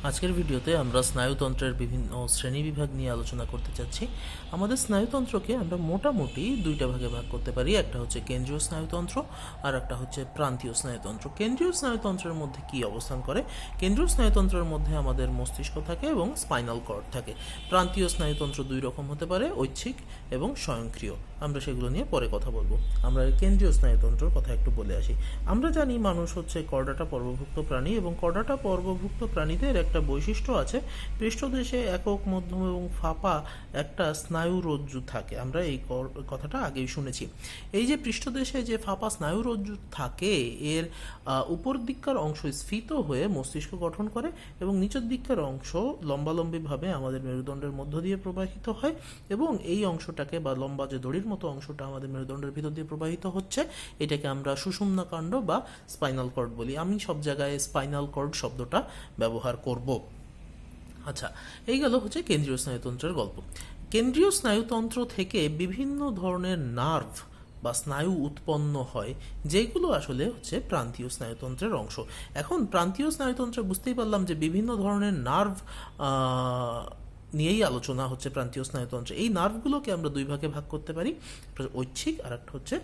আজকের ভিডিওতে আমরা স্নায়ুতন্ত্রের বিভিন্ন শ্রেণীবিভাগ নিয়ে আলোচনা করতে চাচ্ছি। আমাদের স্নায়ুতন্ত্রকে আমরা মোটামুটি দুইটা ভাগে ভাগ করতে পারি। একটা হচ্ছে কেন্দ্রীয় স্নায়ুতন্ত্র আর একটা হচ্ছে প্রান্তীয় স্নায়ুতন্ত্র। কেন্দ্রীয় স্নায়ুতন্ত্রের মধ্যে কি অবস্থান করে? কেন্দ্রীয় স্নায়ুতন্ত্রের মধ্যে আমাদের মস্তিষ্ক থাকে এবং স্পাইনাল কর্ড থাকে। প্রান্তীয় স্নায়ুতন্ত্র দুই রকম হতে পারে, ঐচ্ছিক এবং স্বয়ংক্রিয়। আমরা সেগুলো নিয়ে পরে কথা বলবো। আমরা কেন্দ্রীয় স্নায়ুতন্ত্রের কথা একটু বলে আসি। আমরা জানি মানুষ হচ্ছে কর্ডাটা পর্বভুক্ত প্রাণী, এবং কর্ডাটা পর্বভুক্ত প্রাণীদের একটা বৈশিষ্ট্য আছে, পৃষ্ঠদেশে একক, মধ্যম এবং ফাঁপা একটা স্নায়ু রজ্জু থাকে। আমরা এই কথাটা আগেই শুনেছি। এই যে পৃষ্ঠদেশে যে ফাঁপা স্নায়ু রজ্জু থাকে, এর উপর দিককার অংশ স্ফীত হয়ে মস্তিষ্ক গঠন করে এবং নিচের দিককার অংশ লম্বালম্বিভাবে আমাদের মেরুদণ্ডের মধ্য দিয়ে প্রবাহিত হয়, এবং এই অংশটাকে বা লম্বা যে দড়ির মতো অংশটা আমাদের মেরুদণ্ডের ভিতর দিয়ে প্রবাহিত হচ্ছে, এটাকে আমরা সুষুম্না কাণ্ড বা স্পাইনাল কর্ড বলি। আমি সব জায়গায় স্পাইনাল কর্ড শব্দটা ব্যবহার করব। আচ্ছা, এই গেল হচ্ছে কেন্দ্রীয় স্নায়ুতন্ত্রের গল্প। কেন্দ্রীয় স্নায়ুতন্ত্র থেকে বিভিন্ন ধরনের নার্ভ বা স্নায়ু উৎপন্ন হয়, যেগুলো আসলে হচ্ছে প্রান্তীয় স্নায়ুতন্ত্রের অংশ। এখন প্রান্তীয় স্নায়ুতন্ত্রে বুঝতেই পারলাম যে বিভিন্ন ধরনের নার্ভ নিয়েই আলোচনা হচ্ছে প্রান্তীয় স্নায়ুতন্ত্রে। এই নার্ভগুলোকে আমরা দুই ভাগে ভাগ করতে পারি, ঐচ্ছিক আর একটা হচ্ছে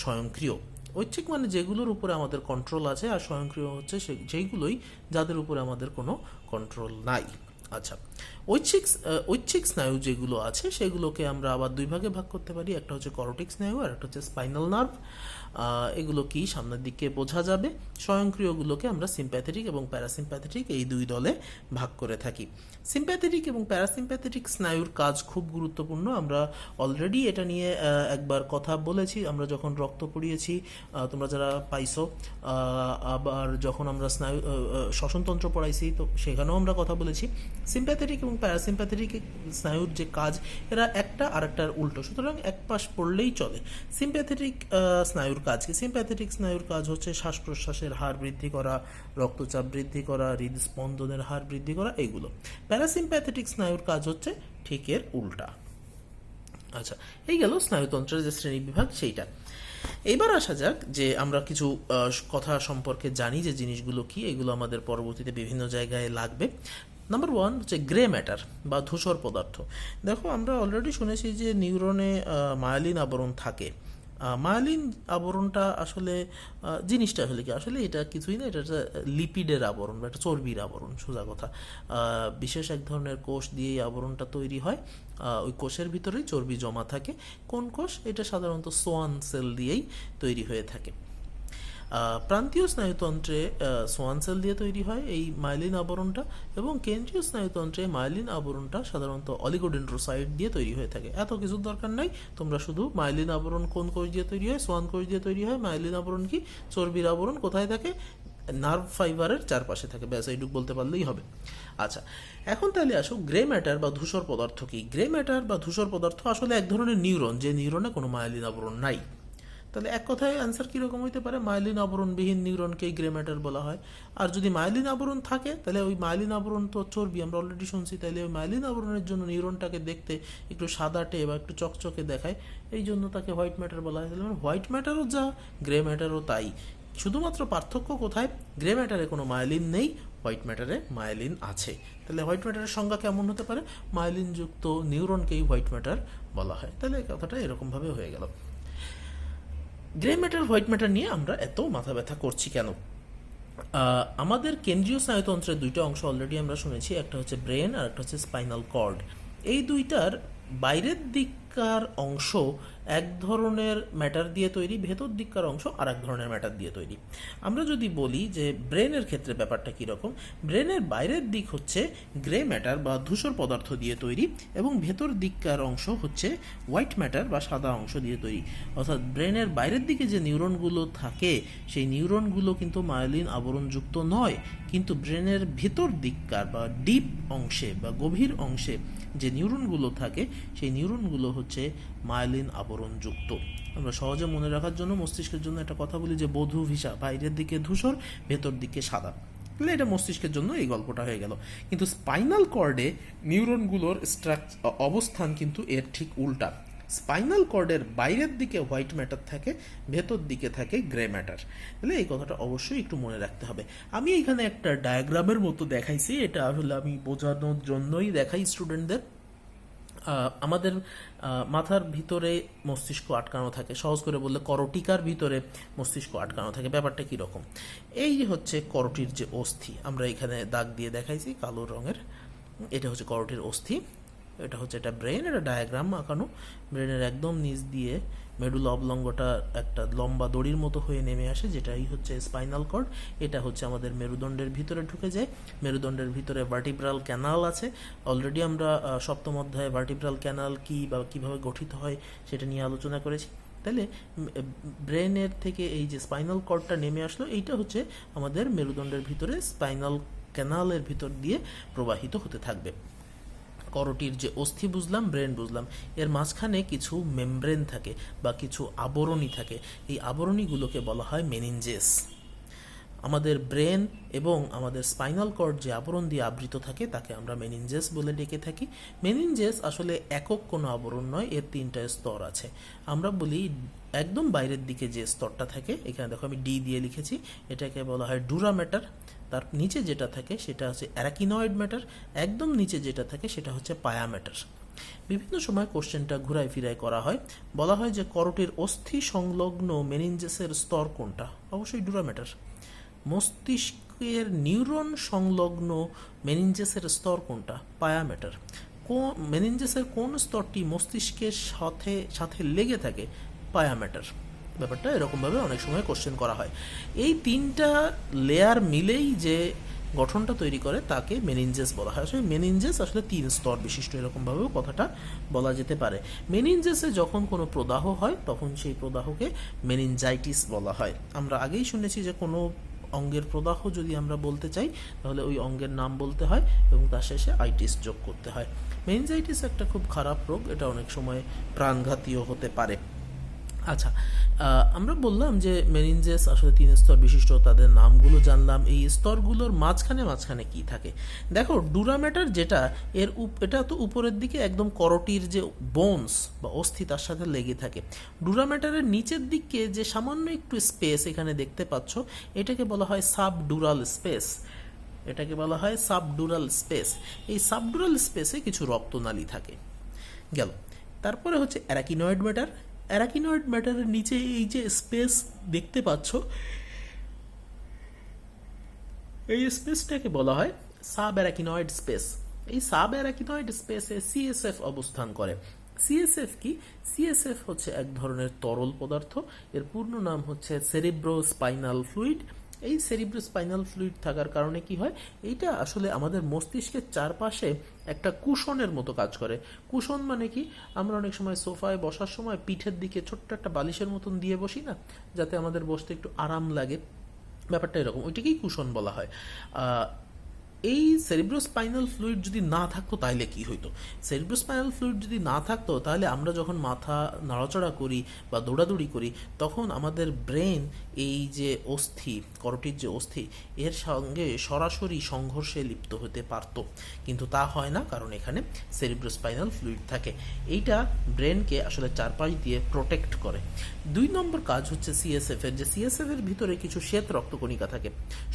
স্বয়ংক্রিয়। ঐচ্ছিক মানে যেগুলোর উপরে আমাদের কন্ট্রোল আছে, আর স্বয়ংক্রিয় হচ্ছে যেইগুলোই যাদের উপরে আমাদের কোনো কন্ট্রোল নাই। আচ্ছা, ঐচ্ছিক স্নায়ু যেগুলো আছে সেগুলোকে আমরা আবার দুই ভাগে ভাগ করতে পারি। একটা হচ্ছে করোটিক স্নায়ু আর একটা হচ্ছে স্পাইনাল নার্ভ। এগুলো কি সামনের দিকে বোঝা যাবে। স্বয়ংক্রিয়গুলোকে আমরা সিম্প্যাথেটিক এবং প্যারাসিম্প্যাথেটিক এই দুই দলে ভাগ করে থাকি। সিম্প্যাথেটিক এবং প্যারাসিম্প্যাথেটিক স্নায়ুর কাজ খুব গুরুত্বপূর্ণ। আমরা অলরেডি এটা নিয়ে একবার কথা বলেছি, আমরা যখন রক্ত পড়িয়েছি, তোমরা যারা পাইছো। আবার যখন আমরা স্নায়ু শ্বসনতন্ত্র পড়াইছি, তো সেখানেও আমরা কথা বলেছি। সিম্প্যাথেটিক এবং প্যারাসিম্প্যাথেটিক স্নায়ুর যে কাজ, এরা একটা আরেকটার উল্টো, সুতরাং এক পাশ পড়লেই চলে। সিম্প্যাথেটিক স্নায়ুর কাজ কি? সিম্প্যাথেটিক স্নায়ুর কাজ হচ্ছে শ্বাস প্রশ্বাসের হার বৃদ্ধি করা, রক্তচাপ বৃদ্ধি করা, হৃদস্পন্দনের হার বৃদ্ধি করা, এইগুলো। প্যারাসিম্প্যাথেটিক স্নায়ুর কাজ হচ্ছে ঠিক এর উল্টা। আচ্ছা, এই গেল স্নায়ুতন্ত্রের যে শ্রেণী বিভাগ সেইটা। এবার আসা যাক যে আমরা কিছু কথা সম্পর্কে জানি, যে জিনিসগুলো কি, এগুলো আমাদের পরবর্তীতে বিভিন্ন জায়গায় লাগবে। নাম্বার ওয়ান হচ্ছে গ্রে ম্যাটার বা ধূসর পদার্থ। দেখো, আমরা অলরেডি শুনেছি যে নিউরনে মায়োলিন আবরণ থাকে। মায়োলিন আবরণটা আসলে জিনিসটা আসলে কি? আসলে এটা কিছুই না, এটা একটা লিপিডের আবরণ বা একটা চর্বির আবরণ, সোজা কথা। বিশেষ এক ধরনের কোষ দিয়ে এই আবরণটা তৈরি হয়। ওই কোষের ভিতরেই চর্বি জমা থাকে। কোন কোষ? এটা সাধারণত সোয়ান সেল দিয়েই তৈরি হয়ে থাকে। প্রান্তীয় স্নায়ুতন্ত্রে সোয়ান সেল দিয়ে তৈরি হয় এই মাইলিন আবরণটা, এবং কেন্দ্রীয় স্নায়ুতন্ত্রে মাইলিন আবরণটা সাধারণত অলিগোডেন্ড্রোসাইট দিয়ে তৈরি হয়ে থাকে। এত কিছুর দরকার নাই, তোমরা শুধু মাইলিন আবরণ কোন কোষ দিয়ে তৈরি হয়, সোয়ান কোষ দিয়ে তৈরি হয়। মাইলিন আবরণ কি? চর্বির আবরণ। কোথায় থাকে? নার্ভ ফাইবারের চারপাশে থাকে। ব্যাস, এইটুকু বলতে পারলেই হবে। আচ্ছা, এখন তাহলে আসো গ্রে ম্যাটার বা ধূসর পদার্থ কি? গ্রে ম্যাটার বা ধূসর পদার্থ আসলে এক ধরনের নিউরন, যে নিউরনে কোনো মাইলিন আবরণ নাই। তাহলে এক কথায় অ্যান্সার কীরকম হইতে পারে? মাইলিন আবরণবিহীন নিউরনকেই গ্রে ম্যাটার বলা হয়। আর যদি মাইলিন আবরণ থাকে, তাহলে ওই মাইলিন আবরণ তো চর্বি, আমরা অলরেডি শুনছি। তাহলে ওই মাইলিন আবরণের জন্য নিউরনটাকে দেখতে একটু সাদাটে বা একটু চকচকে দেখায়, এই জন্য তাকে হোয়াইট ম্যাটার বলা হয়। তাহলে হোয়াইট ম্যাটারও যা, গ্রে ম্যাটারও তাই। শুধুমাত্র পার্থক্য কোথায়? গ্রে ম্যাটারে কোনো মাইলিন নেই, হোয়াইট ম্যাটারে মাইলিন আছে। তাহলে হোয়াইট ম্যাটারের সংজ্ঞা কেমন হতে পারে? মাইলিনযুক্ত নিউরনকেই হোয়াইট ম্যাটার বলা হয়। তাহলে এই কথাটা এরকমভাবে হয়ে গেল। গ্রে ম্যাটার হোয়াইট ম্যাটার নিয়ে আমরা এত মাথা ব্যথা করছি কেন? আমাদের কেন্দ্রীয় স্নায়ুতন্ত্রের দুইটা অংশ অলরেডি আমরা শুনেছি, একটা হচ্ছে ব্রেন আর একটা হচ্ছে স্পাইনাল কর্ড। এই দুইটার বাইরের দিককার অংশ এক ধরনের ম্যাটার দিয়ে তৈরি, ভেতর দিককার অংশ আর এক ধরনের ম্যাটার দিয়ে তৈরি। আমরা যদি বলি যে ব্রেনের ক্ষেত্রে ব্যাপারটা কীরকম, ব্রেনের বাইরের দিক হচ্ছে গ্রে ম্যাটার বা ধূসর পদার্থ দিয়ে তৈরি, এবং ভেতর দিককার অংশ হচ্ছে হোয়াইট ম্যাটার বা সাদা অংশ দিয়ে তৈরি। অর্থাৎ ব্রেনের বাইরের দিকে যে নিউরনগুলো থাকে, সেই নিউরনগুলো কিন্তু মায়োলিন আবরণযুক্ত নয়, কিন্তু ব্রেনের ভেতর দিককার বা ডিপ অংশে বা গভীর অংশে যে নিউরনগুলো থাকে, সেই নিউরনগুলো হচ্ছে মায়োলিন আবরণযুক্ত। আমরা সহজে মনে রাখার জন্য মস্তিষ্কের জন্য একটা কথা বলি যে বধূ ভিসা, বাইরের দিকে ধূসর, ভেতর দিকে সাদা। তাহলে এটা মস্তিষ্কের জন্য এই গল্পটা হয়ে গেল। কিন্তু স্পাইনাল কর্ডে নিউরনগুলোর অবস্থান কিন্তু এর ঠিক উল্টা। স্পাইনাল কর্ডের বাইরের দিকে হোয়াইট ম্যাটার থাকে, ভেতর দিকে থাকে গ্রে ম্যাটার। তাহলে এই কথাটা অবশ্যই একটু মনে রাখতে হবে। আমি এখানে একটা ডায়াগ্রামের মতো দেখাইছি, এটা আসলে আমি বোঝানোর জন্যই দেখাই স্টুডেন্টদের। আমাদের মাথার ভিতরে মস্তিষ্ক আটকানো থাকে, সহজ করে বললে করটিকার ভিতরে মস্তিষ্ক আটকানো থাকে। ব্যাপারটা কীরকম, এই যে হচ্ছে করটির যে অস্থি, আমরা এখানে দাগ দিয়ে দেখাইছি কালো রঙের, এটা হচ্ছে করটির অস্থি, এটা হচ্ছে এটা ব্রেন, এটা ডায়াগ্রাম আঁকানো। ব্রেনের একদম নিচ দিয়ে মেডুলা অবলঙ্গটা একটা লম্বা দড়ির মতো হয়ে নেমে আসে, যেটাই হচ্ছে স্পাইনাল কর্ড। এটা হচ্ছে আমাদের মেরুদণ্ডের ভিতরে ঢুকে যায়। মেরুদণ্ডের ভিতরে ভার্টিব্রাল ক্যানাল আছে। অলরেডি আমরা সপ্তম অধ্যায়ে ভার্টিব্রাল ক্যানাল কী বা কীভাবে গঠিত হয় সেটা নিয়ে আলোচনা করেছি। তাহলে ব্রেনের থেকে এই যে স্পাইনাল কর্ডটা নেমে আসলো, এইটা হচ্ছে আমাদের মেরুদণ্ডের ভিতরে স্পাইনাল ক্যানালের ভিতর দিয়ে প্রবাহিত হতে থাকবে। করটির যে অস্থি বুঝলাম, ব্রেন বুঝলাম, এর মাঝখানে কিছু মেমব্রেন থাকে বা কিছু আবরণী থাকে। এই আবরণীগুলোকে বলা হয় মেনিনজেস। আমাদের ব্রেন এবং আমাদের স্পাইনাল কর্ড যে আবরণ দিয়ে আবৃত থাকে তাকে আমরা মেনিনজেস বলে ডেকে থাকি। মেনিনজেস আসলে একক কোনো আবরণ নয়, এর 3টা স্তর আছে। আমরা বলি একদম বাইরের দিকে যে স্তরটা থাকে, এখানে দেখো আমি ডি দিয়ে লিখেছি, এটাকে বলা হয় ডুরা ম্যাটার। তার নিচে যেটা থাকে সেটা হচ্ছে অ্যারাকিনয়েড ম্যাটার। একদম নিচে যেটা থাকে সেটা হচ্ছে পায়া ম্যাটার। বিভিন্ন সময় কোশ্চেনটা ঘুরায় ফিরায় করা হয়, বলা হয় যে করটির অস্থি সংলগ্ন মেনিনজেসের স্তর কোনটা? অবশ্যই ডুরা ম্যাটার। মস্তিষ্কের নিউরন সংলগ্ন মেনিনজেসের স্তর কোনটা? পায়া ম্যাটার। মেনিনজেসের কোন স্তরটি মস্তিষ্কের সাথে সাথে লেগে থাকে? পায়া ম্যাটার। ব্যাপারটা এরকমভাবে অনেক সময় কোশ্চেন করা হয়। এই 3টা লেয়ার মিলেই যে গঠনটা তৈরি করে তাকে মেনিনজেস বলা হয়। আসলে মেনিনজেস আসলে 3 স্তর বিশিষ্ট, এরকমভাবেও কথাটা বলা যেতে পারে। মেনিনজেসে যখন কোনো প্রদাহ হয় তখন সেই প্রদাহকে মেনিনজাইটিস বলা হয়। আমরা আগেই শুনেছি যে কোনো অঙ্গের প্রদাহ যদি আমরা বলতে চাই তাহলে ওই অঙ্গের নাম বলতে হয় এবং তার শেষে আইটিস যোগ করতে হয়। মেনিনজাইটিস একটা খুব খারাপ রোগ, এটা অনেক সময় প্রাণঘাতীয় হতে পারে। আচ্ছা, আমরা বললাম যে মেনিনজেস আসলে 3 স্তর বিশিষ্ট, তাদের নামগুলো জানলাম। এই স্তরগুলোর মাঝখানে মাঝখানে কি থাকে দেখো। ডুরা ম্যাটার যেটা, এটা তো উপরের দিকে একদম করটির যে বোনস বা অস্থি তার সাথে লেগে থাকে। ডুরা ম্যাটারের নিচের দিকে যে সামান্য একটু স্পেস এখানে দেখতে পাচ্ছ, এটাকে বলা হয় সাবডুরাল স্পেস। এটাকে বলা হয় সাবডুরাল স্পেস। এই সাবডুরাল স্পেসে কিছু রক্তনালী থাকে। গেল, তারপরে হচ্ছে অ্যারাকিনয়েড ম্যাটার। অ্যারাকিনয়েড ম্যাটারের নিচে এই যে স্পেস দেখতে পাচ্ছ, এই স্পেসটাকে বলা হয় সাব অ্যারাকিনয়েড স্পেস। এই সাব অ্যারাকিনয়েড স্পেসে সিএসএফ অবস্থান করে। সিএসএফ কি? সিএসএফ হচ্ছে এক ধরনের তরল পদার্থ। এর পূর্ণ নাম হচ্ছে সেরিব্রোস্পাইনাল ফ্লুইড। এই সেরিব্রোস্পাইনাল ফ্লুইড থাকার কারণে কি হয়, এইটা আসলে আমাদের মস্তিষ্কের চারপাশে একটা কুশনের মতো কাজ করে। কুশন মানে কি, আমরা অনেক সময় সোফায় বসার সময় পিঠের দিকে ছোট্ট একটা বালিশের মতন দিয়ে বসি না, যাতে আমাদের বসতে একটু আরাম লাগে। ব্যাপারটা এরকম, ওইটাকেই কুশন বলা হয়। এই সেরিব্রোস্পাইনাল ফ্লুইড যদি না থাকতো তাহলে কি হইতো? সেরিব্রোস্পাইনাল ফ্লুইড যদি না থাকতো তাহলে আমরা যখন মাথা নাড়াচড়া করি বা দৌড়াদৌড়ি করি তখন আমাদের ব্রেন এই যে অস্থি, করটির যে অস্থি, এর সঙ্গে সরাসরি সংঘর্ষে লিপ্ত হতে পারতো, কিন্তু তা হয় না, কারণ এখানে সেরিব্রোস্পাইনাল ফ্লুইড থাকে। এইটা ব্রেনকে আসলে চারপাশ দিয়ে প্রোটেক্ট করে। 2 নম্বর কাজ হচ্ছে সিএসএফ এর, যে সিএসএফ এর ভিতরে কিছু শ্বেত রক্তকণিকা থাকে।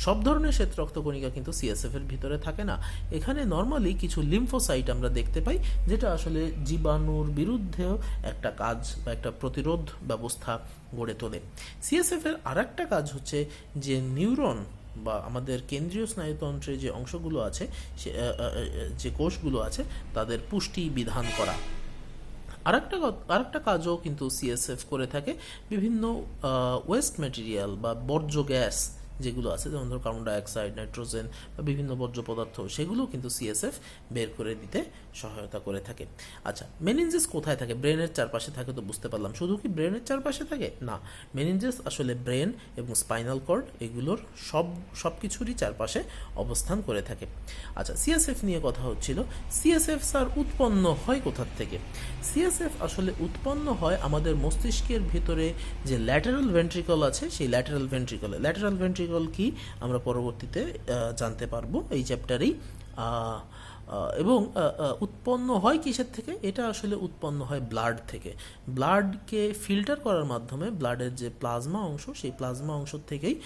সব ধরনের শ্বেত রক্তকণিকা কিন্তু সিএসএফ এর ভিতরে থাকে না। এখানে নর্মালি কিছু লিম্ফোসাইট আমরা দেখতে পাই, যেটা আসলে জীবাণুর বিরুদ্ধেও একটা কাজ বা একটা প্রতিরোধ ব্যবস্থা গড়ে তোলে। সিএসএফ এর আরেকটা কাজ হচ্ছে যে নিউরন বা আমাদের কেন্দ্রীয় স্নায়ুতন্ত্রের যে অংশগুলো আছে, যে কোষগুলো আছে, তাদের পুষ্টি বিধান করা। আরেকটা কাজও কিন্তু সিএসএফ করে থাকে। বিভিন্ন ওয়েস্ট ম্যাটেরিয়াল বা বর্জ্য গ্যাস যেগুলো আছে, যেমন ধরো কার্বন ডাইঅক্সাইড, নাইট্রোজেন বা বিভিন্ন বর্জ্য পদার্থ, সেগুলো কিন্তু সিএসএফ বের করে দিতে সহায়তা করে থাকে। আচ্ছা, মেনিনজেস কোথায় থাকে? ব্রেনের চারপাশে থাকে, তো বুঝতে পারলাম। শুধু কি ব্রেনের চারপাশে থাকে? না, মেনিনজেস আসলে ব্রেন এবং স্পাইনাল কর্ড এগুলোর সব কিছুরই চারপাশে অবস্থান করে থাকে। আচ্ছা, সিএসএফ নিয়ে কথা হচ্ছিল। সিএসএফ স্যার উৎপন্ন হয় কোথার থেকে? সিএসএফ আসলে উৎপন্ন হয় আমাদের মস্তিষ্কের ভিতরে যে ল্যাটারাল ভেন্ট্রিকল আছে, সেই ল্যাটারাল ভেন্ট্রিকল কি আমরা পরবর্তীতে জানতে পারবো এই চ্যাপ্টারেই। এবং উৎপন্ন হয় কিসের থেকে? এটা আসলে উৎপন্ন হয় ব্লাড থেকে। ব্লাডকে ফিল্টার করার মাধ্যমে ব্লাডের যে প্লাজমা অংশ, সেই প্লাজমা অংশ থেকেই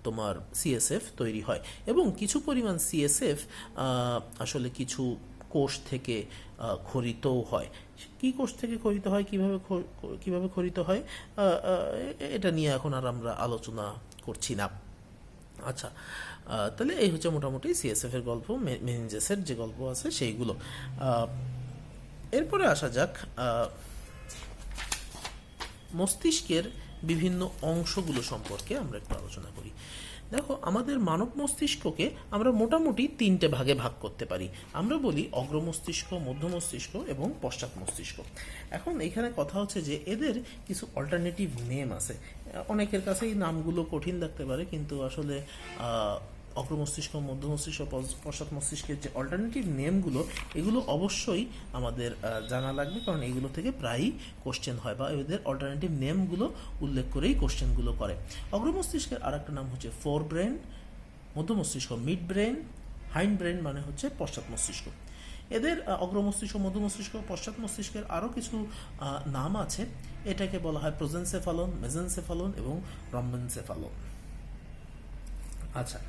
তোমার সিএসএফ তৈরি হয়, এবং কিছু পরিমাণ সিএসএফ আসলে কিছু কোষ থেকে খরিতও হয়। কি কোষ থেকে খরিত হয়, কিভাবে খরিত হয়, এটা নিয়ে এখন আর আমরা আলোচনা করছি না। আচ্ছা, তাহলে এই হচ্ছে মোটামুটি সিএসএফ এর গল্প, মেনিনজাসের যে গল্প আছে সেইগুলো। এরপরে আসা যাক মস্তিষ্কের বিভিন্ন অংশগুলো সম্পর্কে আমরা একটু আলোচনা করি। দেখো, আমাদের মানব মস্তিষ্ককে আমরা মোটামুটি 3টে ভাগে ভাগ করতে পারি। আমরা বলি অগ্র মস্তিষ্ক, মধ্য মস্তিষ্ক এবং পশ্চাৎ মস্তিষ্ক। এখন এখানে কথা হচ্ছে যে এদের কিছু অল্টারনেটিভ নেম আছে। অনেকের কাছেই নামগুলো কঠিন লাগতে পারে, কিন্তু আসলে অগ্র মস্তিষ্ক, মধ্য মস্তিষ্ক, পশ্চাৎ মস্তিষ্কের যে অল্টারনেটিভ নেমগুলো, এগুলো অবশ্যই আমাদের জানা লাগবে, কারণ এগুলো থেকে প্রায়ই কোশ্চেন হয়, বা এদের অল্টারনেটিভ নেমগুলো উল্লেখ করেই কোশ্চেনগুলো করে। অগ্র মস্তিষ্কের আর একটা নাম হচ্ছে ফোর ব্রেন, মধ্য মস্তিষ্ক মিড ব্রেন, হাইন্ড ব্রেন মানে হচ্ছে পশ্চাৎ মস্তিষ্ক। এদের অগ্র মস্তিষ্ক, মধ্য মস্তিষ্ক, পশ্চাৎ মস্তিষ্কের আরও কিছু নাম আছে। এটাকে বলা হয় প্রোজেনসেফালন, মেজেনসেফালন এবং রম্বেনসেফালন। আচ্ছা,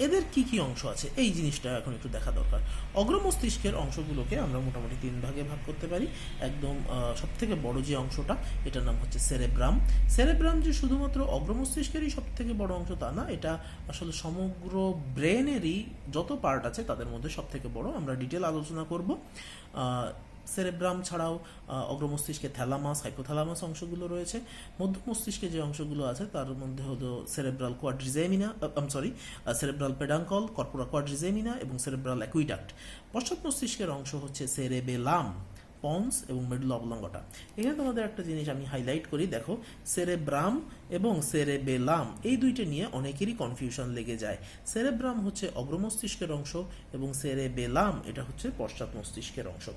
এদের কি কি অংশ আছে এই জিনিসটা এখন একটু দেখা দরকার। অগ্র মস্তিষ্কের অংশগুলোকে আমরা মোটামুটি 3 ভাগে ভাগ করতে পারি। একদম সব থেকে বড় যে অংশটা, এটার নাম হচ্ছে সেরেব্রাম। সেরেব্রাম যে শুধুমাত্র অগ্র মস্তিষ্কেরই সব থেকে বড় অংশ তা না, এটা আসলে সমগ্র ব্রেনেরই যত পার্ট আছে তাদের মধ্যে সব থেকে বড়। আমরা ডিটেল আলোচনা করব। সেরেব্রাম ছাড়াও অগ্র মস্তিষ্কে থ্যালামাস, হাইপোথ্যালামাস অংশগুলো রয়েছে। মধ্য মস্তিষ্কে যে অংশগুলো আছে তার মধ্যে হলো সেরেব্রাল কোয়াড্রিজেমিনা, সেরেব্রাল পেডাঙ্কল, কর্পোরা কোয়াড্রিজেমিনা এবং সেরেব্রাল অ্যাকুইডাক্ট। পশ্চাৎ মস্তিষ্কের অংশ হচ্ছে সেরেবেলাম, পন্স এবং মেডুলা অবলঙ্গটা। এখানে তোমাদের একটা জিনিস আমি হাইলাইট করি, দেখো সেরেব্রাম এবং সেরেবেলাম এই দুইটা নিয়ে অনেকেরই কনফিউশন লেগে যায়। সেরেব্রাম হচ্ছে অগ্র মস্তিষ্কের অংশ এবং সেরেবেলাম এটা হচ্ছে পশ্চাৎ মস্তিষ্কের অংশ।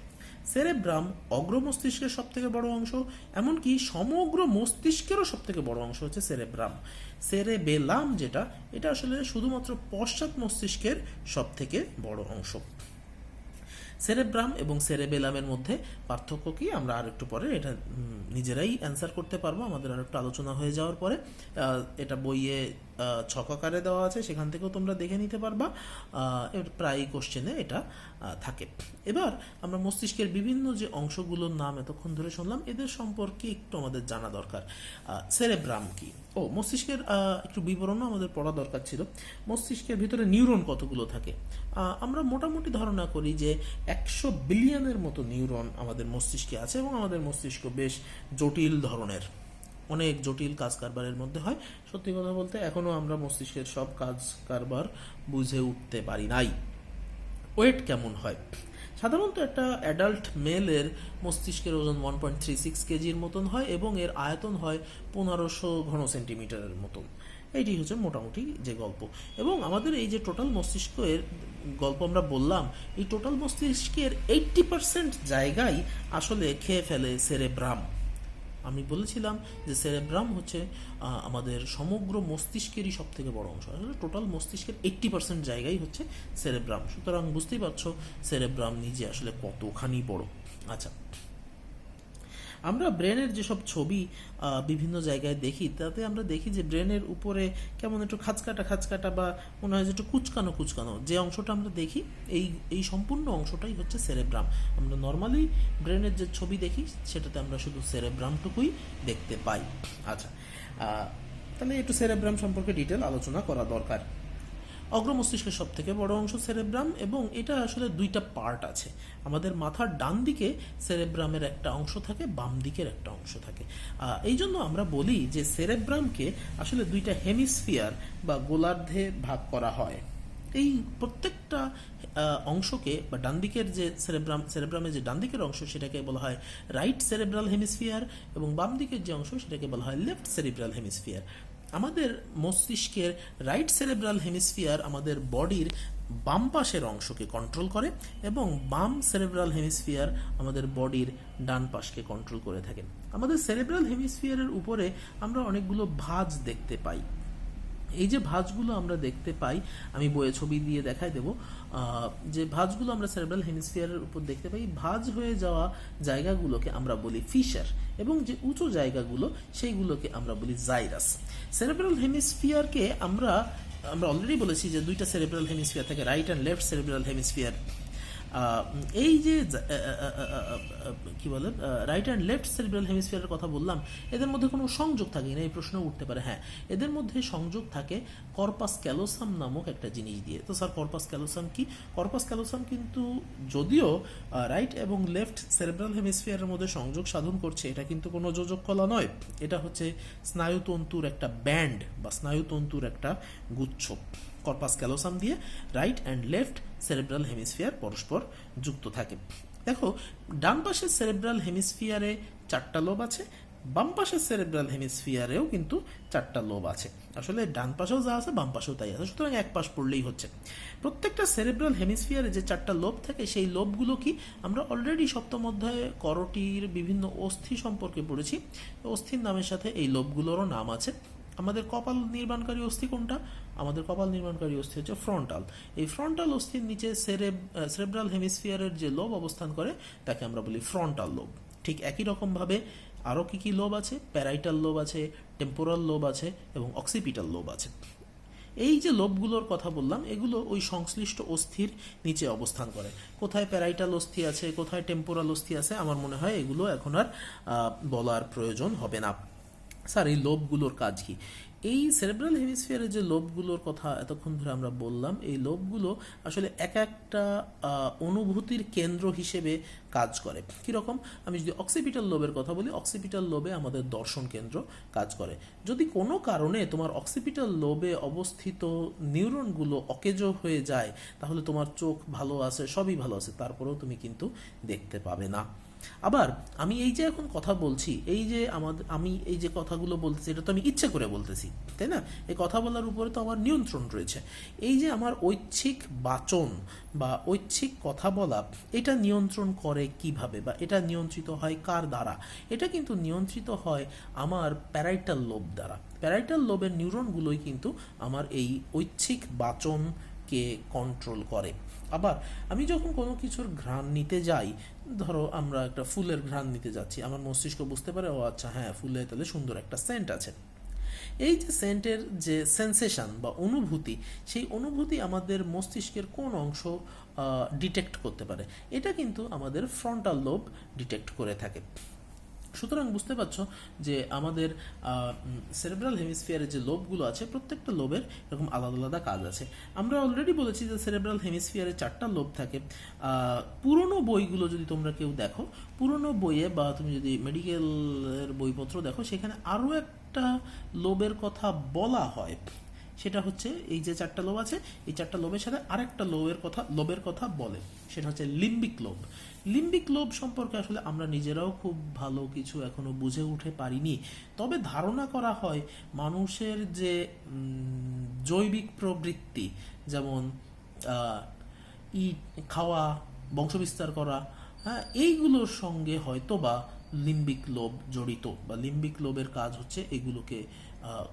সেরেব্রাম অগ্র মস্তিষ্কের সব থেকে বড় অংশ, এমনকি সমগ্র মস্তিষ্কেরও সব থেকে বড় অংশ হচ্ছে সেরেব্রাম। সেরেবেলাম যেটা, এটা আসলে শুধুমাত্র পশ্চাৎ মস্তিষ্কের সব থেকে বড় অংশ। সেরেব্রাম এবং সেরেবেলামের মধ্যে পার্থক্য কি আমরা আরেকটু পরে এটা নিজেরাই অ্যান্সার করতে পারবো, আমাদের আরেকটু আলোচনা হয়ে যাওয়ার পরে। এটা বইয়ে ছকাকারে দেওয়া আছে, সেখান থেকেও তোমরা দেখে নিতে পারবা। প্রায় কোশ্চেনে এটা থাকে। এবার আমরা মস্তিষ্কের বিভিন্ন যে অংশগুলোর নাম এতক্ষণ ধরে শুনলাম, এদের সম্পর্কে একটু আমাদের জানা দরকার। সেরেব্রাম কি? মস্তিষ্কের একটু বিবরণও আমাদের পড়া দরকার ছিল। মস্তিষ্কের ভিতরে নিউরন কতগুলো থাকে? আমরা মোটামুটি ধারণা করি যে 100 বিলিয়নের মতো নিউরন আমাদের মস্তিষ্কে আছে, এবং আমাদের মস্তিষ্ক বেশ জটিল ধরনের, অনেক জটিল কাজ কারবারের মধ্যে হয়। সত্যি কথা বলতে এখনো আমরা মস্তিষ্কের সব কাজ কারবার বুঝে উঠতে পারি নাই। ওয়েট কেমন হয়? সাধারণত একটা অ্যাডাল্ট মেলের মস্তিষ্কের ওজন 1.36 কেজির মতন হয়, এবং এর আয়তন হয় 1500 ঘন সেন্টিমিটারের মতন। এইটি হচ্ছে মোটামুটি যে গল্প। এবং আমাদের এই যে টোটাল মস্তিষ্কের গল্প আমরা বললাম, এই টোটাল মস্তিষ্কের 80% জায়গায় আসলে খেয়ে ফেলে সেরেব্রাম। আমি বলেছিলাম যে সেরেব্রাম হচ্ছে আমাদের সমগ্র মস্তিষ্কেরই সব থেকে বড় অংশ। আসলে টোটাল মস্তিষ্কের 80% জায়গাই হচ্ছে সেরেব্রাম। সুতরাং বুঝতেই পারছো সেরেব্রাম নিজে আসলে কতখানি বড়। আচ্ছা, আমরা ব্রেনের যেসব ছবি বিভিন্ন জায়গায় দেখি, তাতে আমরা দেখি যে ব্রেনের উপরে কেমন একটু খাঁচকাটা বা মনে হয় যে একটু কুচকানো যে অংশটা আমরা দেখি, এই সম্পূর্ণ অংশটাই হচ্ছে সেরেব্রাম। আমরা নর্মালি ব্রেনের যে ছবি দেখি সেটাতে আমরা শুধু সেরেব্রামটুকুই দেখতে পাই। আচ্ছা, তাহলে একটু সেরেব্রাম সম্পর্কে ডিটেল আলোচনা করা দরকার। অগ্র মস্তিষ্কের সব থেকে বড় অংশ সেরেব্রাম, এবং এটা আসলে 2টা পার্ট আছে। আমাদের মাথার ডান দিকে সেরেব্রামের একটা অংশ থাকে, বাম দিকের একটা অংশ থাকে। এই জন্য আমরা বলি যে সেরেব্রামকে আসলে 2টা হেমিস্ফিয়ার বা গোলার্ধে ভাগ করা হয়। এই প্রত্যেকটা অংশকে, বা ডান দিকের যে সেরেব্রামের যে ডান দিকের অংশ সেটাকে বলা হয় রাইট সেরেব্রাল হেমিস্ফিয়ার, এবং বাম দিকের যে অংশ সেটাকে বলা হয় লেফট সেরেব্রাল হেমিস্ফিয়ার। আমাদের মস্তিষ্কের রাইট সেরেব্রাল হেমিস্ফিয়ার আমাদের বডির বাম পাশের অংশকে কন্ট্রোল করে, এবং বাম সেরেব্রাল হেমিস্ফিয়ার আমাদের বডির ডান পাশকে কন্ট্রোল করে থাকে। আমাদের সেরেব্রাল হেমিস্ফিয়ারের উপরে আমরা অনেকগুলো ভাঁজ দেখতে পাই। এই যে ভাঁজগুলো আমরা দেখতে পাই, আমি বইয়ে ছবি দিয়ে দেখাই দেব, যে ভাঁজগুলো আমরা সেরেব্রাল হেমিস্ফিয়ারের উপর দেখতে পাই, ভাঁজ হয়ে যাওয়া জায়গাগুলোকে আমরা বলি ফিশার, এবং যে উঁচু জায়গাগুলো সেইগুলোকে আমরা বলি জাইরাস। সেরেব্রাল হেমিস্ফিয়ারকে আমরা অলরেডি বলেছি যে দুইটা সেরেব্রাল হেমিস্ফিয়ার থাকে, right and left cerebral hemisphere. এই যে কি বলে রাইট অ্যান্ড লেফট সেরিব্রাল হেমিস্ফিয়ারের কথা বললাম, এদের মধ্যে কোনো সংযোগ থাকে না, এই প্রশ্ন উঠতে পারে। হ্যাঁ, এদের মধ্যে সংযোগ থাকে কর্পাস ক্যালোসাম নামক একটা জিনিস দিয়ে। তো স্যার কর্পাস ক্যালোসাম কি? কর্পাস ক্যালোসাম কিন্তু যদিও রাইট এবং লেফট সেরিব্রাল হেমিস্ফিয়ারের মধ্যে সংযোগ সাধন করছে, এটা কিন্তু কোনো যোজক কলা নয়, এটা হচ্ছে স্নায়ুতন্তুর একটা ব্যান্ড বা স্নায়ুতন্তুর একটা গুচ্ছ। কর্পাস ক্যালোসাম দিয়ে right and left cerebral hemisphere পরস্পর যুক্ত থাকে। দেখো, ডান পাশের সেরেব্রাল হেমিস্ফিয়ারে 4টা লোব আছে, বাম পাশের সেরেব্রাল হেমিস্ফিয়ারেও কিন্তু 4টা লোব আছে। আসলে ডান পাশেও যা আছে বাম পাশেও তাই আছে, সুতরাং এক পাশ পড়লেই হচ্ছে। প্রত্যেকটা সেরেব্রাল হেমিস্ফিয়ারে যে 4টা লোব থাকে, সেই লোবগুলো কি আমরা অলরেডি সপ্তম অধ্যায়ে করটির বিভিন্ন অস্থি সম্পর্কে পড়েছি। অস্থির নামের সাথে এই লোবগুলোরও নাম আছে। আমাদের কপাল নির্মাণকারী অস্থি কোনটা? আমাদের কপাল নির্মাণকারী অস্থি হচ্ছে ফ্রন্টাল। এই ফ্রন্টাল অস্থির নিচে সেরেব্রাল হেমিস্ফিয়ারের যে লোব অবস্থান করে তাকে আমরা বলি ফ্রন্টাল লোব। ঠিক একই রকমভাবে আরও কী কী লোব আছে? প্যারাইটাল লোব আছে, টেম্পোরাল লোব আছে এবং অক্সিপিটাল লোব আছে। এই যে লোবগুলোর কথা বললাম, এগুলো ওই সংশ্লিষ্ট অস্থির নিচে অবস্থান করে। কোথায় প্যারাইটাল অস্থি আছে, কোথায় টেম্পোরাল অস্থি আছে, আমার মনে হয় এগুলো এখন আর বলার প্রয়োজন হবে না। স্যার এই লোবগুলোর কাজ কি? এই সেরেব্রাল হেমিস্ফিয়ারের যে লোবগুলোর কথা এতক্ষণ ধরে আমরা বললাম, এই লোবগুলো আসলে এক একটা অনুভূতির কেন্দ্র হিসেবে কাজ করে। কীরকম? আমি যদি অক্সিপিটাল লোবের কথা বলি, অক্সিপিটাল লোবে আমাদের দর্শন কেন্দ্র কাজ করে। যদি কোনো কারণে তোমার অক্সিপিটাল লোবে অবস্থিত নিউরনগুলো অকেজো হয়ে যায়, তাহলে তোমার চোখ ভালো আছে, সবই ভালো আছে, তারপরেও তুমি কিন্তু দেখতে পাবে না। আবার আমি এই যে এখন কথা বলছি, এই যে আমি এই যে কথাগুলো বলতেছি, এটা তো আমি ইচ্ছে করে বলতেছি, তাই না? এই কথা বলার উপরে তো আমার নিয়ন্ত্রণ রয়েছে। এই যে আমার ঐচ্ছিক বাচন বা ঐচ্ছিক কথা বলা, এটা নিয়ন্ত্রণ করে কিভাবে, বা এটা নিয়ন্ত্রিত হয় কার দ্বারা? এটা কিন্তু নিয়ন্ত্রিত হয় আমার প্যারাইটাল লোব দ্বারা। প্যারাইটাল লোবের নিউরনগুলোই কিন্তু আমার এই ঐচ্ছিক বাচনকে কন্ট্রোল করে। আবার আমি যখন কোনো কিছুর ঘ্রাণ নিতে যাই, ধরো আমরা একটা ফুলের ঘ্রাণ নিতে যাচ্ছি, আমার মস্তিষ্ক বুঝতে পারে, ও আচ্ছা হ্যাঁ, ফুলে তাহলে সুন্দর একটা সেন্ট আছে। এই যে সেন্টের যে সেন্সেশন বা অনুভূতি, সেই অনুভূতি আমাদের মস্তিষ্কের কোন অংশ ডিটেক্ট করতে পারে? এটা কিন্তু আমাদের ফ্রন্টাল লোব ডিটেক্ট করে থাকে। সুতরাং বুঝতে পারছো যে আমাদের সেরেব্রাল হেমিস্ফিয়ারের যে লোবগুলো আছে, প্রত্যেকটা লোবের এরকম আলাদা আলাদা কাজ আছে। আমরা অলরেডি বলেছি যে সেরেব্রাল হেমিস্ফিয়ারে 4টা লোব থাকে। পুরনো বইগুলো যদি তোমরা কেউ দেখো, পুরনো বইয়ে বা তুমি যদি মেডিকেলের বইপত্র দেখো, সেখানে আরও একটা লোবের কথা বলা হয়। সেটা হচ্ছে এই যে 4টা লোব আছে, এই 4টা লোবের সাথে আরেকটা লোবের কথা বলে, সেটা হচ্ছে লিম্বিক লোব। লিম্বিক লোব সম্পর্কে আসলে আমরা নিজেরাও খুব ভালো কিছু এখনো বুঝে উঠে পারিনি, তবে ধারণা করা হয় মানুষের যে জৈবিক প্রবৃত্তি, যেমন খাওয়া, বংশবিস্তার করা, হ্যাঁ, এইগুলোর সঙ্গে হয়তো বা লিম্বিক লোব জড়িত, বা লিম্বিক লোবের কাজ হচ্ছে এগুলোকে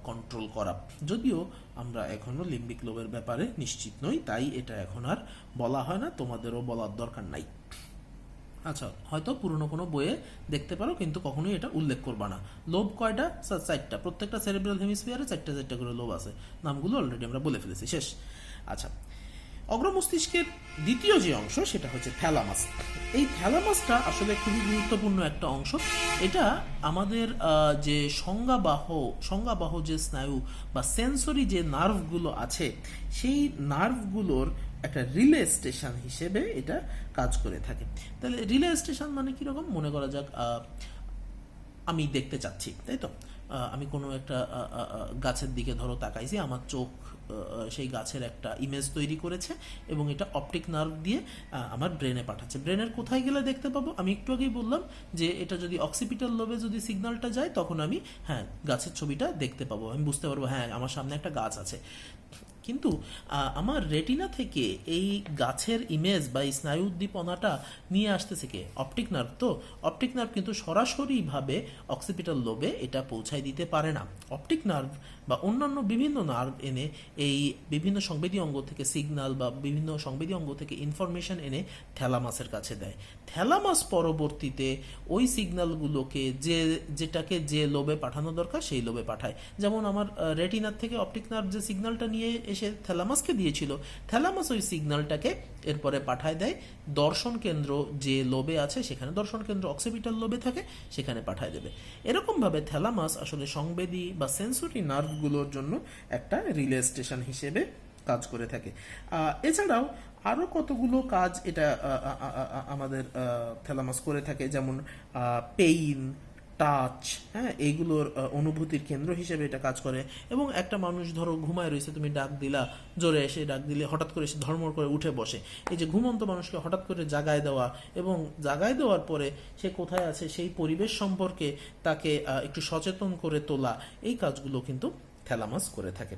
কন্ট্রোল করা। যদিও আমরা এখনো লিম্বিক লোবের ব্যাপারে নিশ্চিত নই, তাই এটা এখন আর বলা হয় না, তোমাদেরও বলার দরকার নাই। আচ্ছা, হয়তো পুরনো কোনো বইয়ে দেখতে পারো, কিন্তু কখনোই এটা উল্লেখ করবা না। লোব কয়টা? 4টা। প্রত্যেকটা সেরেব্রাল হেমিস্ফিয়ারে 4টা করে লোব আছে, নামগুলো অলরেডি আমরা বলে ফেলেছি, শেষ। আচ্ছা, অগ্রমস্তিষ্কের দ্বিতীয় যে অংশ, সেটা হচ্ছে থ্যালামাস। এই থ্যালামাসটা আসলে খুবই গুরুত্বপূর্ণ একটা অংশ। এটা আমাদের যে সংজ্ঞাবাহ যে স্নায়ু বা সেন্সরি যে নার্ভগুলো আছে, সেই নার্ভগুলোর একটা রিলে স্টেশন হিসেবে এটা কাজ করে থাকে। তাহলে রিলে স্টেশন মানে কীরকম? মনে করা যাক আমি দেখতে চাচ্ছি, তাই তো? আমি কোনো একটা গাছের দিকে ধরো তাকাইছি, আমার চোখ সেই গাছের একটা ইমেজ তৈরি করেছে এবং এটা অপটিক নার্ভ দিয়ে আমার ব্রেনে পাঠাচ্ছে। ব্রেনের কোথায় গেলে দেখতে পাবো? আমি একটু আগেই বললাম যে এটা যদি অক্সিপিটাল লোবে যদি সিগন্যালটা যায়, তখন আমি গাছের ছবিটা দেখতে পাবো, আমি বুঝতে পারবো হ্যাঁ আমার সামনে একটা গাছ আছে। কিন্তু আমার রেটিনা থেকে এই গাছের ইমেজ বা এই স্নায়ু উদ্দীপনাটা নিয়ে আসতেছে কে? Optic nerve. তো অপটিক নার্ভ কিন্তু সরাসরিভাবে অক্সিপিটাল লোবে এটা পৌঁছায় দিতে পারে না। অপটিক নার্ভ বা অন্যান্য বিভিন্ন নার্ভ এনে এই বিভিন্ন সংবেদী অঙ্গ থেকে সিগন্যাল বা বিভিন্ন সংবেদী অঙ্গ থেকে ইনফরমেশন এনে থ্যালামাসের কাছে দেয়। থ্যালামাস পরবর্তীতে ওই সিগন্যালগুলোকে যেটাকে যে লোবে পাঠানো দরকার সেই লোবে পাঠায়। যেমন আমার রেটিনার থেকে অপটিক নার্ভ যে সিগন্যালটা নিয়ে এসে থ্যালামাসকে দিয়েছিল, থ্যালামাস ওই সিগন্যালটাকে এরপরে পাঠায় দেয় দর্শন কেন্দ্র যে লোবে আছে সেখানে, দর্শন কেন্দ্র অক্সিপিটাল লোবে থাকে, সেখানে পাঠায় দেবে। এরকমভাবে থ্যালামাস আসলে সংবেদী বা সেন্সরি নার্ভগুলোর জন্য একটা রিলে স্টেশন হিসেবে কাজ করে থাকে। এছাড়াও আরও কতগুলো কাজ এটা আমাদের থ্যালামাস করে থাকে, যেমন পেইন, টাচ, হ্যাঁ, এইগুলোর অনুভূতির কেন্দ্র হিসেবে এটা কাজ করে। এবং একটা মানুষ ধরো ঘুমায় রয়েছে, তুমি ডাক দিলা, জোরে এসে ডাক দিলে হঠাৎ করে এসে ধর্মর করে উঠে বসে, এই যে ঘুমন্ত মানুষকে হঠাৎ করে জাগায় দেওয়া এবং জাগায় দেওয়ার পরে সে কোথায় আছে সেই পরিবেশ সম্পর্কে তাকে একটু সচেতন করে তোলা, এই কাজগুলো কিন্তু থ্যালামাস করে থাকে।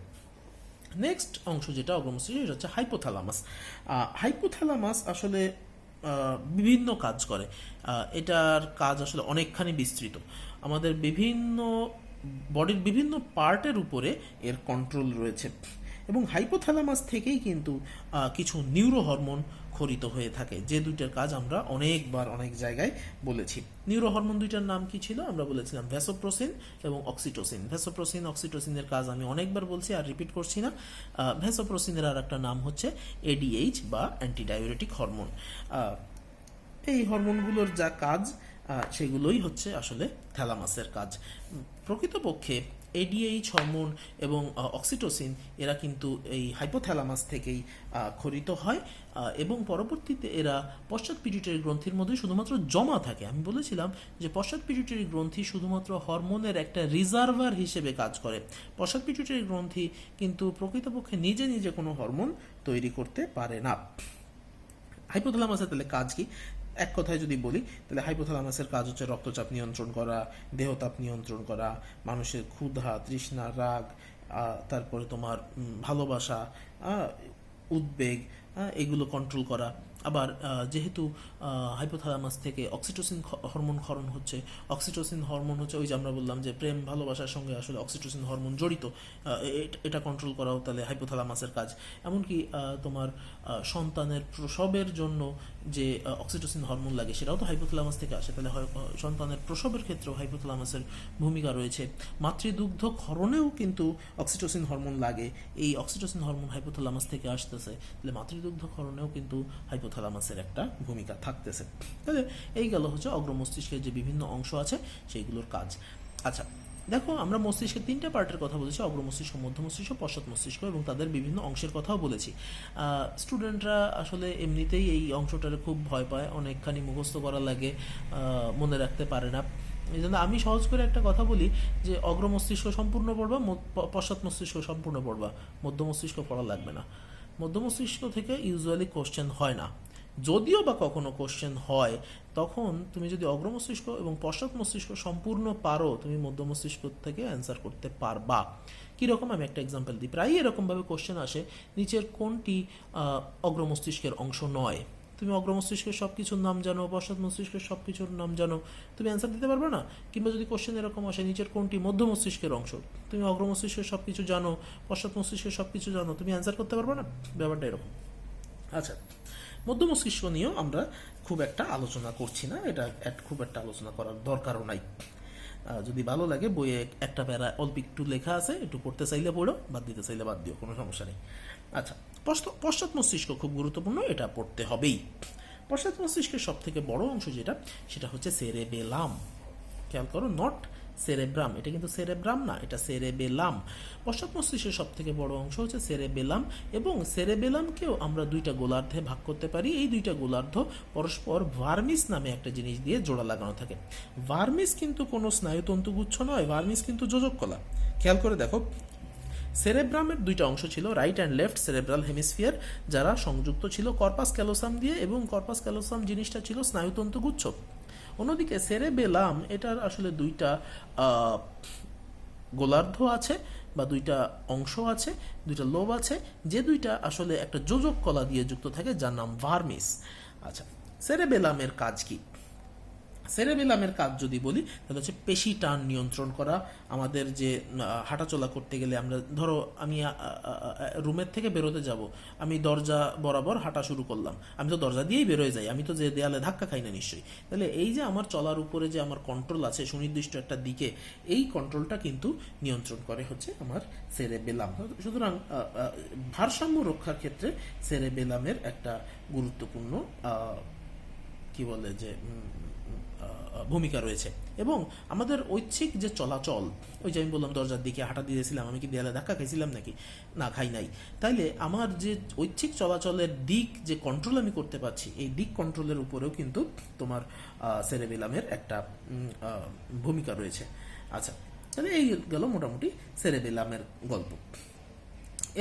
নেক্সট অংশ যেটা অগ্রমস্তিষ্ক, সেটা হচ্ছে হাইপোথ্যালামাস। হাইপোথ্যালামাস আসলে বিভিন্ন কাজ করে। এটার কাজ আসলে অনেকখানি বিস্তৃত। আমাদের বিভিন্ন বডির বিভিন্ন পার্টের উপরে এর কন্ট্রোল রয়েছে এবং হাইপোথ্যালামাস থেকেই কিন্তু কিছু নিউরো হরমোন খরিত হয়ে থাকে, যে দুইটার কাজ আমরা অনেকবার অনেক জায়গায় বলেছি। নিউরো হরমোন দুইটার নাম কি ছিল? আমরা বলেছিলাম ভ্যাসোপ্রোসিন এবং অক্সিটোসিন। ভ্যাসোপ্রোসিন অক্সিটোসিনের কাজ আমি অনেকবার বলছি, আর রিপিট করছি না। ভ্যাসোপ্রোসিনের আর একটা নাম হচ্ছে এডিএইচ বা অ্যান্টিডায়োরেটিক হরমোন। এই হরমোনগুলোর যা কাজ সেগুলোই হচ্ছে আসলে থ্যালামাসের কাজ। প্রকৃতপক্ষে এডিএইচ হরমোন এবং অক্সিটোসিন এরা কিন্তু এই হাইপোথ্যালামাস থেকেই খরিত হয় এবং পরবর্তীতে এরা পশ্চাৎ পিটুইটারি গ্রন্থির মধ্যে শুধুমাত্র জমা থাকে। আমি বলেছিলাম যে পশ্চাৎ পিটুইটারি গ্রন্থি শুধুমাত্র হরমোনের একটা রিজার্ভার হিসেবে কাজ করে। পশ্চাৎ পিটুইটারি গ্রন্থি কিন্তু প্রকৃতপক্ষে নিজে নিজে কোনো হরমোন তৈরি করতে পারে না। হাইপোথ্যালামাসের তাহলে কাজ কি? এক কথায় যদি বলি তাহলে হাইপোথ্যালামাসের কাজ হচ্ছে রক্তচাপ নিয়ন্ত্রণ করা, দেহতাপ নিয়ন্ত্রণ করা, মানুষের ক্ষুধা, তৃষ্ণা, রাগ, তারপরে তোমার ভালোবাসা, উদ্বেগ, এগুলো কন্ট্রোল করা। আবার যেহেতু হাইপোথ্যালামাস থেকে অক্সিটোসিন হরমোন ক্ষরণ হচ্ছে, অক্সিটোসিন হরমোন হচ্ছে ওই যে আমরা বললাম যে প্রেম ভালোবাসার সঙ্গে আসলে অক্সিটোসিন হরমোন জড়িত, এটা কন্ট্রোল করাও তাহলে হাইপোথ্যালামাসের কাজ। এমনকি তোমার সন্তানের প্রসবের জন্য যে অক্সিটোসিন হরমোন লাগে সেটাও তো হাইপোথ্যালামাস থেকে আসে, তাহলে সন্তানের প্রসবের ক্ষেত্রেও হাইপোথ্যালামাসের ভূমিকা রয়েছে। মাতৃদুগ্ধ ক্ষরণেও কিন্তু অক্সিটোসিন হরমোন লাগে, এই অক্সিটোসিন হরমোন হাইপোথ্যালামাস থেকে আসতেছে, তাহলে মাতৃদুগ্ধ ক্ষরণেও কিন্তু হাইপোথ্যালামাসের একটা ভূমিকা থাকতেছে। তাহলে এই গেল হচ্ছে অগ্রমস্তিষ্কের যে বিভিন্ন অংশ আছে সেইগুলোর কাজ। আচ্ছা দেখো, আমরা মস্তিষ্কের তিনটা পার্টের কথা বলেছি, অগ্রমস্তিষ্ক, মধ্য মস্তিষ্ক, পশ্চাৎ মস্তিষ্ক, এবং তাদের বিভিন্ন অংশের কথাও বলেছি। স্টুডেন্টরা আসলে এমনিতেই এই অংশটারে খুব ভয় পায়, অনেকখানি মুখস্থ করা লাগে, মনে রাখতে পারে না। এই জন্য আমি সহজ করে একটা কথা বলি যে অগ্র মস্তিষ্ক সম্পূর্ণ পড়বা, পশ্চাৎ মস্তিষ্ক সম্পূর্ণ পড়বা, মধ্য মস্তিষ্ক পড়া লাগবে না। মধ্য মস্তিষ্ক থেকে ইউজুয়ালি কোশ্চেন হয় না, যদিও বা কখনো কোশ্চেন হয় তখন তুমি যদি অগ্র মস্তিষ্ক এবং পশ্চাৎ মস্তিষ্ক সম্পূর্ণ পারো, তুমি মধ্য মস্তিষ্ক থেকে অ্যান্সার করতে পারবা। কীরকম? আমি একটা এক্সাম্পল দিই। প্রায়ই এরকমভাবে কোশ্চেন আসে, নিচের কোনটি অগ্র মস্তিষ্কের অংশ নয়? তুমি অগ্র মস্তিষ্কের সব কিছুর নাম জানো, পশ্চাৎ মস্তিষ্কের সব কিছুর নাম জানো, তুমি অ্যান্সার দিতে পারবে না। কিংবা যদি কোশ্চেন এরকম আসে, নিচের কোনটি মধ্য মস্তিষ্কের অংশ? তুমি অগ্র মস্তিষ্কের সব কিছু জানো, পশ্চাৎ মস্তিষ্কের সব কিছু জানো, তুমি অ্যান্সার করতে পারবে না। ব্যাপারটা এরকম। আচ্ছা, মধ্য মস্তিষ্ক নিয়েও আমরা খুব একটা আলোচনা করছি না, এটা খুব একটা আলোচনা করার দরকারও নাই। যদি ভালো লাগে বইয়ে একটা প্যারা অল্প একটু লেখা আছে, একটু পড়তে চাইলে পড়ো, বাদ দিতে চাইলে বাদ দিও, কোনো সমস্যা নেই। আচ্ছা, পশ্চাৎ মস্তিষ্ক খুব গুরুত্বপূর্ণ, এটা পড়তে হবেই। পশ্চাৎ মস্তিষ্কের সব থেকে বড় অংশ যেটা, সেটা হচ্ছে সেরেবেলাম। খেয়াল করো, নট সেরেব্রাম, এটা কিন্তু সেরেব্রাম না, এটা সেরেবেলাম। পশ্চাৎ মস্তিষ্কের সব থেকে বড় অংশ হচ্ছে সেরেবেলাম, এবং সেরেবেলামকেও আমরা দুইটা গোলার্ধে ভাগ করতে পারি। এই দুইটা গোলার্ধ পরস্পর ভার্মিস নামে একটা জিনিস দিয়ে জোড়া লাগানো থাকে। ভার্মিস কিন্তু কোনো স্নায়ুতন্তুগুচ্ছ নয়, ভার্মিস কিন্তু যোজক কলা। খেয়াল করে দেখো, সেরেব্রামের দুইটা অংশ ছিল, right and left cerebral hemisphere, যারা সংযুক্ত ছিল কর্পাস ক্যালোসাম দিয়ে, এবং কর্পাস ক্যালোসাম জিনিসটা ছিল স্নায়ুতন্তুগুচ্ছ। অন্যদিকে সেরেবেলাম, এটার আসলে দুইটা গোলার্ধ আছে বা দুইটা অংশ আছে, দুইটা লোব আছে, যে দুইটা আসলে একটা যোজক কলা দিয়ে যুক্ত থাকে, যার নাম ভার্মিস। আচ্ছা, সেরেবেলামের কাজ কি? সেরেবেলামের কাজ যদি বলি তাহলে হচ্ছে পেশি টান নিয়ন্ত্রণ করা। আমাদের যে হাঁটাচলা করতে গেলে আমরা ধরো আমি রুমের থেকে বেরোতে যাব, আমি দরজা বরাবর হাঁটা শুরু করলাম, আমি তো দরজা দিয়েই বেরোয় যাই, আমি তো যে দেয়ালে ধাক্কা খাই না নিশ্চয়ই। তাহলে এই যে আমার চলার উপরে যে আমার কন্ট্রোল আছে সুনির্দিষ্ট একটা দিকে, এই কন্ট্রোলটা কিন্তু নিয়ন্ত্রণ করে হচ্ছে আমার সেরেবেলাম। সুতরাং ভারসাম্য রক্ষার ক্ষেত্রে সেরেবেলামের একটা গুরুত্বপূর্ণ কি বলে যে ভূমিকা রয়েছে। এবং আমাদের ঐচ্ছিক যে চলাচল, ওই যে আমি বললাম দরজার দিকে হাঁটা দিয়েছিলাম, আমি কি দেয়ালে ধাক্কা খাইছিলাম নাকি? না, খাই নাই। তাইলে আমার যে ঐচ্ছিক চলাচলের দিক যে কন্ট্রোল আমি করতে পারছি, এই দিক কন্ট্রোলের উপরেও কিন্তু তোমার সেরেবেলামের একটা ভূমিকা রয়েছে। আচ্ছা, তাহলে এই গেল মোটামুটি সেরেবেলামের গল্প।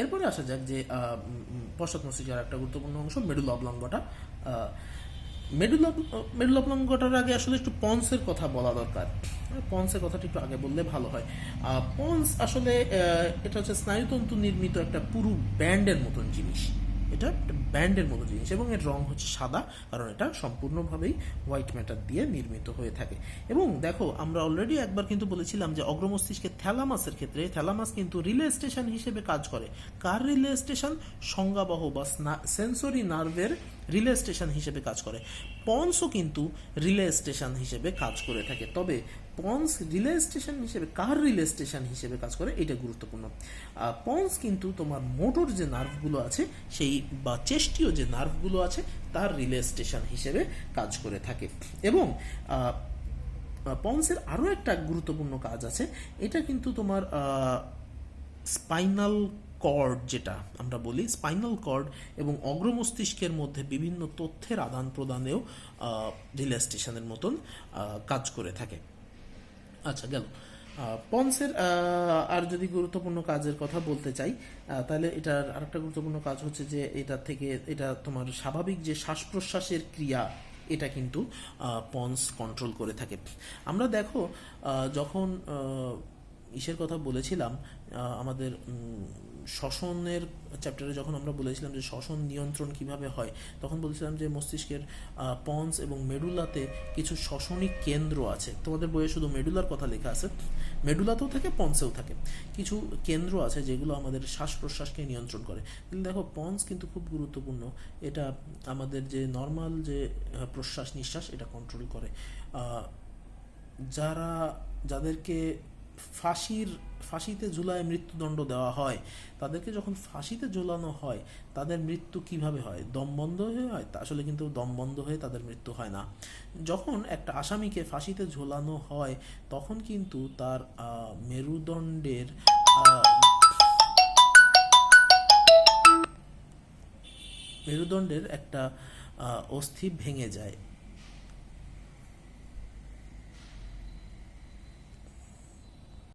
এরপরে আসা যাক যে পশ্চাৎ মস্তিষ্কের একটা গুরুত্বপূর্ণ অংশ মেডুলা অবলঙ্গটা। মেডুলা অবলঙ্গটার আগে আসলে একটু পন্সের কথা বলা দরকার। পন্সের কথাটা একটু আগে বললে ভালো হয়। পন্স আসলে এটা হচ্ছে স্নায়ুতন্তু নির্মিত একটা পুরু ব্যান্ডের মতন জিনিস। এটা একটা ব্যান্ডের মতো জিনিস এবং এর রং হচ্ছে সাদা, কারণ এটা সম্পূর্ণভাবেই হোয়াইট ম্যাটার দিয়ে নির্মিত হয়ে থাকে। এবং দেখো, আমরা অলরেডি একবার কিন্তু বলেছিলাম যে অগ্রমস্তিষ্কের থ্যালামাসের ক্ষেত্রে থ্যালামাস কিন্তু রিলে স্টেশন হিসেবে কাজ করে। কার রিলে স্টেশন? সংজ্ঞাবহ বা সেন্সরি নার্ভের রিলে স্টেশন হিসেবে কাজ করে। পন্সও কিন্তু রিলে স্টেশন হিসেবে কাজ করে থাকে। তবে পন্স রিলে স্টেশন হিসেবে, কার রিলে স্টেশন হিসেবে কাজ করে এটা গুরুত্বপূর্ণ। পন্স কিন্তু তোমার মোটর যে নার্ভগুলো আছে সেই বা চেষ্টীয় যে নার্ভগুলো আছে তার রিলে স্টেশন হিসেবে কাজ করে থাকে। এবং পন্সের আরও একটা গুরুত্বপূর্ণ কাজ আছে, এটা কিন্তু তোমার স্পাইনাল কর্ড, যেটা আমরা বলি স্পাইনাল কর্ড এবং অগ্রমস্তিষ্কের মধ্যে বিভিন্ন তথ্যের আদান প্রদানেও রিলে স্টেশনের মতন কাজ করে থাকে। আচ্ছা, গেল পন্সের। আর যদি গুরুত্বপূর্ণ কাজের কথা বলতে চাই তাহলে এটার আরেকটা গুরুত্বপূর্ণ কাজ হচ্ছে যে এটা তোমার স্বাভাবিক যে শ্বাস প্রশ্বাসের ক্রিয়া, এটা কিন্তু পন্স কন্ট্রোল করে থাকে। আমরা দেখো যখন ইসের কথা বলেছিলাম আমাদের শ্বসনের চ্যাপ্টারে, যখন আমরা বলেছিলাম যে শ্বসন নিয়ন্ত্রণ কিভাবে হয়, তখন বলেছিলাম যে মস্তিষ্কের পন্স এবং মেডুলাতে কিছু শ্বসনিক কেন্দ্র আছে। তোমাদের বইয়ে শুধু মেডুলার কথা লেখা আছে, মেডুলাতেও থাকে পন্সেও থাকে কিছু কেন্দ্র আছে যেগুলো আমাদের শ্বাস প্রশ্বাসকে নিয়ন্ত্রণ করে। দেখো, পন্স কিন্তু খুব গুরুত্বপূর্ণ। এটা আমাদের যে নর্মাল যে প্রশ্বাস নিঃশ্বাস এটা কন্ট্রোল করে। যাদেরকে ফাঁসিতে ঝুলায় মৃত্যুদণ্ড দেওয়া হয়, তাদেরকে যখন ফাঁসিতে ঝুলানো হয় তাদের মৃত্যু কিভাবে হয়? দম বন্ধ হয়ে হয়? তা আসলে কিন্তু দম বন্ধ হয়ে তাদের মৃত্যু হয় না। যখন একটা আসামিকে ফাঁসিতে ঝোলানো হয় তখন কিন্তু তার মেরুদণ্ডের একটা অস্থি ভেঙে যায়।